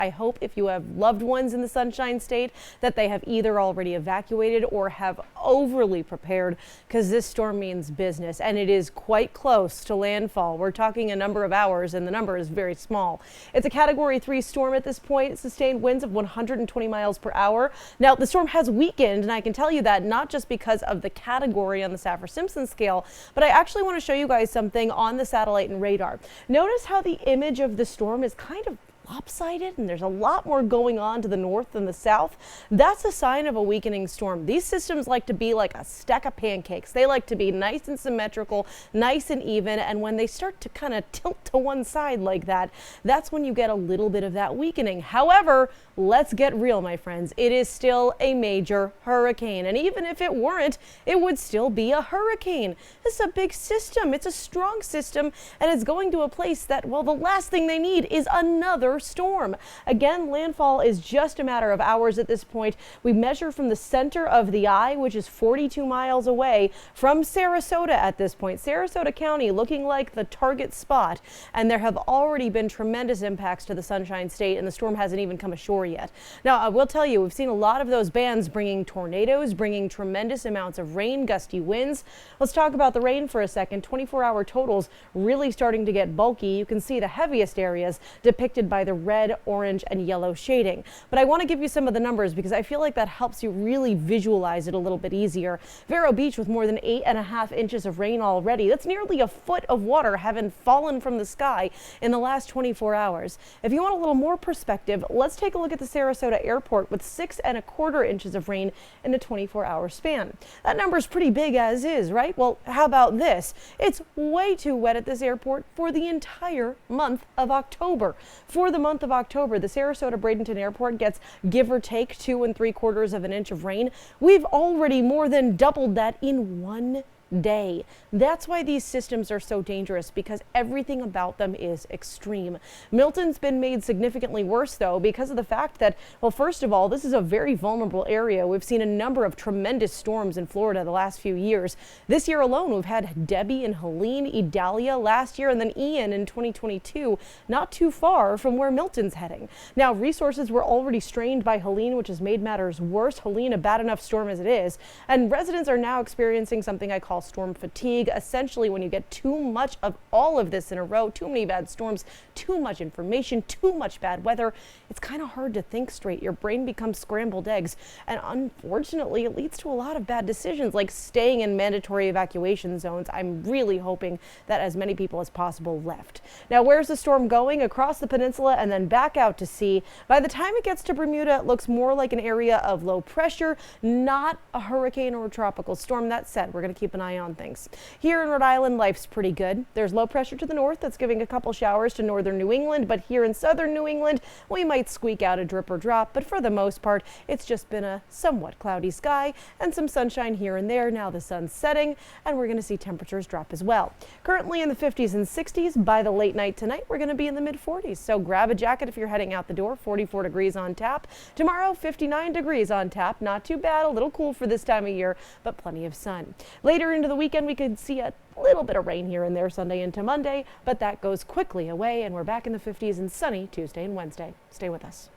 I hope if you have loved ones in the Sunshine State that they have either already evacuated or have overly prepared, because this storm means business and it is quite close to landfall. We're talking a number of hours and the number is very small. It's a Category 3 storm at this point. Sustained winds of 120 miles per hour. Now the storm has weakened, and I can tell you that not just because of the category on the Saffir-Simpson scale, but I actually want to show you guys something on the satellite and radar. Notice how the image of the storm is kind of lopsided and there's a lot more going on to the north than the south. That's a sign of a weakening storm. These systems like to be like a stack of pancakes. They like to be nice and symmetrical, nice and even, and when they start to kind of tilt to one side like that, that's when you get a little bit of that weakening. However, let's get real, my friends. It is still a major hurricane, and even if it weren't, it would still be a hurricane. This is a big system. It's a strong system, and it's going to a place that, well, the last thing they need is another storm. Again, landfall is just a matter of hours at this point. We measure from the center of the eye, which is 42 miles away from Sarasota at this point. Sarasota County looking like the target spot, and there have already been tremendous impacts to the Sunshine State, and the storm hasn't even come ashore yet. Now, I will tell you, we've seen a lot of those bands bringing tornadoes, bringing tremendous amounts of rain, gusty winds. Let's talk about the rain for a second. 24-hour totals really starting to get bulky. You can see the heaviest areas depicted by the red, orange, and yellow shading. But I want to give you some of the numbers because I feel like that helps you really visualize it a little bit easier. Vero Beach with more than 8.5 inches of rain already. That's nearly a foot of water having fallen from the sky in the last 24 hours. If you want a little more perspective, let's take a look at the Sarasota Airport with 6.25 inches of rain in a 24-hour span. That number is pretty big as is, right? Well, how about this? It's way too wet at this airport for the entire month of October. For the month of October, the Sarasota Bradenton Airport gets give or take 2.75 inches of rain. We've already more than doubled that in one day. That's why these systems are so dangerous, because everything about them is extreme. Milton's been made significantly worse, though, because of the fact that, well, first of all, this is a very vulnerable area. We've seen a number of tremendous storms in Florida the last few years. This year alone, we've had Debbie and Helene, Idalia last year, and then Ian in 2022, not too far from where Milton's heading. Now, resources were already strained by Helene, which has made matters worse. Helene, a bad enough storm as it is, and residents are now experiencing something I call storm fatigue. Essentially, when you get too much of all of this in a row, too many bad storms, too much information, too much bad weather, it's kind of hard to think straight. Your brain becomes scrambled eggs, and unfortunately, it leads to a lot of bad decisions like staying in mandatory evacuation zones. I'm really hoping that as many people as possible left. Now, where's the storm going? Across the peninsula and then back out to sea. By the time it gets to Bermuda, it looks more like an area of low pressure, not a hurricane or a tropical storm. That said, we're going to keep an eye on things. Here in Rhode Island, life's pretty good. There's low pressure to the north that's giving a couple showers to northern New England, but here in southern New England, we might squeak out a drip or drop, but for the most part, it's just been a somewhat cloudy sky and some sunshine here and there. Now the sun's setting, and we're going to see temperatures drop as well. Currently in the 50s and 60s. By the late night tonight, we're going to be in the mid-40s, so grab a jacket if you're heading out the door. 44 degrees on tap. Tomorrow, 59 degrees on tap. Not too bad, a little cool for this time of year, but plenty of sun. Later into the weekend, we could see a little bit of rain here and there Sunday into Monday, but that goes quickly away, and we're back in the 50s and sunny Tuesday and Wednesday. Stay with us.